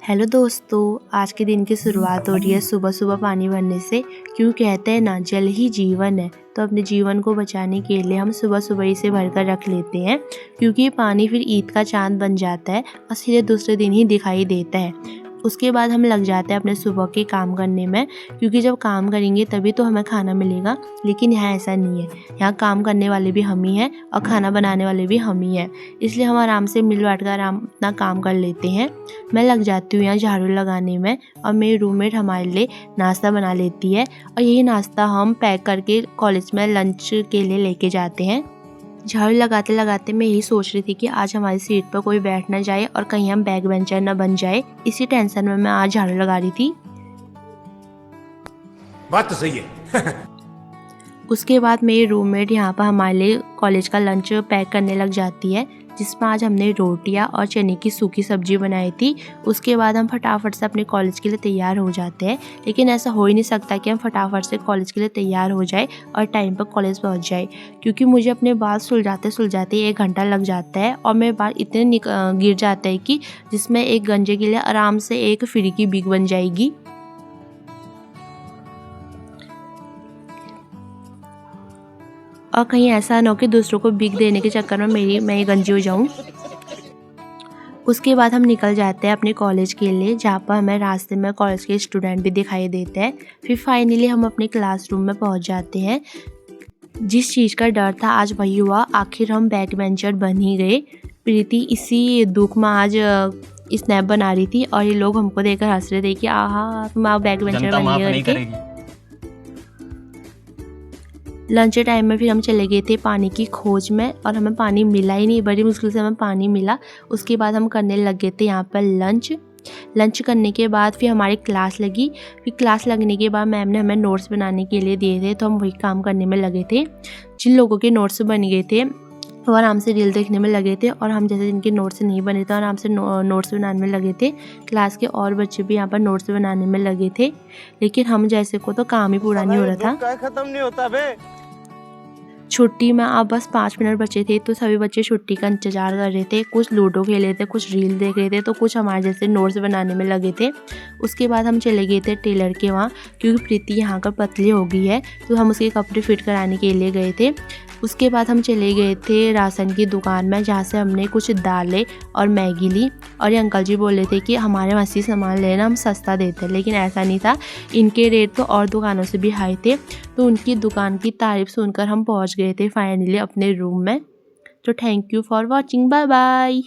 Hello दोस्तों, आज के दिन की शुरुआत हो रही है सुबह सुबह पानी भरने से। क्यों कहते हैं ना, जल ही जीवन है। तो अपने जीवन को बचाने के लिए हम सुबह सुबह इसे भरकर रख लेते हैं, क्योंकि ये पानी फिर ईद का चांद बन जाता है और सीधे दूसरे दिन ही दिखाई देता है। उसके बाद हम लग जाते हैं अपने सुबह के काम करने में, क्योंकि जब काम करेंगे तभी तो हमें खाना मिलेगा। लेकिन यहाँ ऐसा नहीं है, यहाँ काम करने वाले भी हम ही हैं और खाना बनाने वाले भी हम ही हैं। इसलिए हम आराम से मिल बांट कर अपना काम कर लेते हैं। मैं लग जाती हूँ यहाँ झाड़ू लगाने में और मेरी रूममेट हमारे लिए नाश्ता बना लेती है और यही नाश्ता हम पैक करके कॉलेज में लंच के लिए लेके जाते हैं। झाड़ू लगाते लगाते मैं यही सोच रही थी कि आज हमारी सीट पर कोई बैठ ना जाए और कहीं हम बैक बेंचर न बन जाए। इसी टेंशन में मैं आज झाड़ू लगा रही थी। बात तो सही है। उसके बाद मेरी रूममेट यहाँ पर हमारे लिए कॉलेज का लंच पैक करने लग जाती है, जिसमें आज हमने रोटियाँ और चने की सूखी सब्जी बनाई थी। उसके बाद हम फटाफट से अपने कॉलेज के लिए तैयार हो जाते हैं। लेकिन ऐसा हो ही नहीं सकता कि हम फटाफट से कॉलेज के लिए तैयार हो जाए और टाइम पर कॉलेज पहुँच जाए, क्योंकि मुझे अपने बाल सुलझाते 1 घंटा लग जाता है और मेरे बाल इतने गिर जाते हैं कि जिसमें एक गंजे के लिए आराम से एक फ्री की बिग बन जाएगी। और कहीं ऐसा ना हो कि दूसरों को बिग देने के चक्कर में मैं ही गंजी हो जाऊं। उसके बाद हम निकल जाते हैं अपने कॉलेज के लिए, जहाँ पर हमें रास्ते में कॉलेज के स्टूडेंट भी दिखाई देते हैं। फिर फाइनली हम अपने क्लासरूम में पहुँच जाते हैं। जिस चीज़ का डर था आज वही हुआ, आखिर हम बैक बेंचर बन ही गए। प्रीति इसी दुख में आज स्नैप बना रही थी और ये लोग हमको देखकर हंस रहे थे कि आहा तुम आप बैक बेंचर बन गए। लंच टाइम में फिर हम चले गए थे पानी की खोज में और हमें पानी मिला ही नहीं, बड़ी मुश्किल से हमें पानी मिला। उसके बाद हम करने लग गए थे यहाँ पर लंच करने के बाद फिर हमारी क्लास लगी। फिर क्लास लगने के बाद मैम ने हमें नोट्स बनाने के लिए दिए थे, तो हम वही काम करने में लगे थे। जिन लोगों के नोट्स बन गए थे वो आराम से रील देखने में लगे थे, और हम जैसे जिनके नोट्स नहीं बने थे आराम से नोट्स बनाने में लगे थे। क्लास के और बच्चे भी यहाँ पर नोट्स बनाने में लगे थे, लेकिन हम जैसे को तो काम ही पूरा नहीं हो रहा था। खत्म नहीं होता बे। छुट्टी में अब बस 5 मिनट बचे थे, तो सभी बच्चे छुट्टी का इंतजार कर रहे थे। कुछ लूडो खेल रहे थे, कुछ रील देख रहे थे, तो कुछ हमारे जैसे नोट्स बनाने में लगे थे। उसके बाद हम चले गए थे टेलर के वहाँ, क्योंकि प्रीति यहाँ कर पतली हो गई है, तो हम उसके कपड़े फिट कराने के लिए गए थे। उसके बाद हम चले गए थे राशन की दुकान में, जहाँ से हमने कुछ दालें और मैगी ली। और ये अंकल जी बोल रहे थे कि हमारे वहाँ से सामान लेना, हम सस्ता देते हैं, लेकिन ऐसा नहीं था। इनके रेट तो और दुकानों से भी हाई थे। तो उनकी दुकान की तारीफ सुनकर हम पहुँच गए थे फाइनली अपने रूम में। तो thank you for watching, bye bye.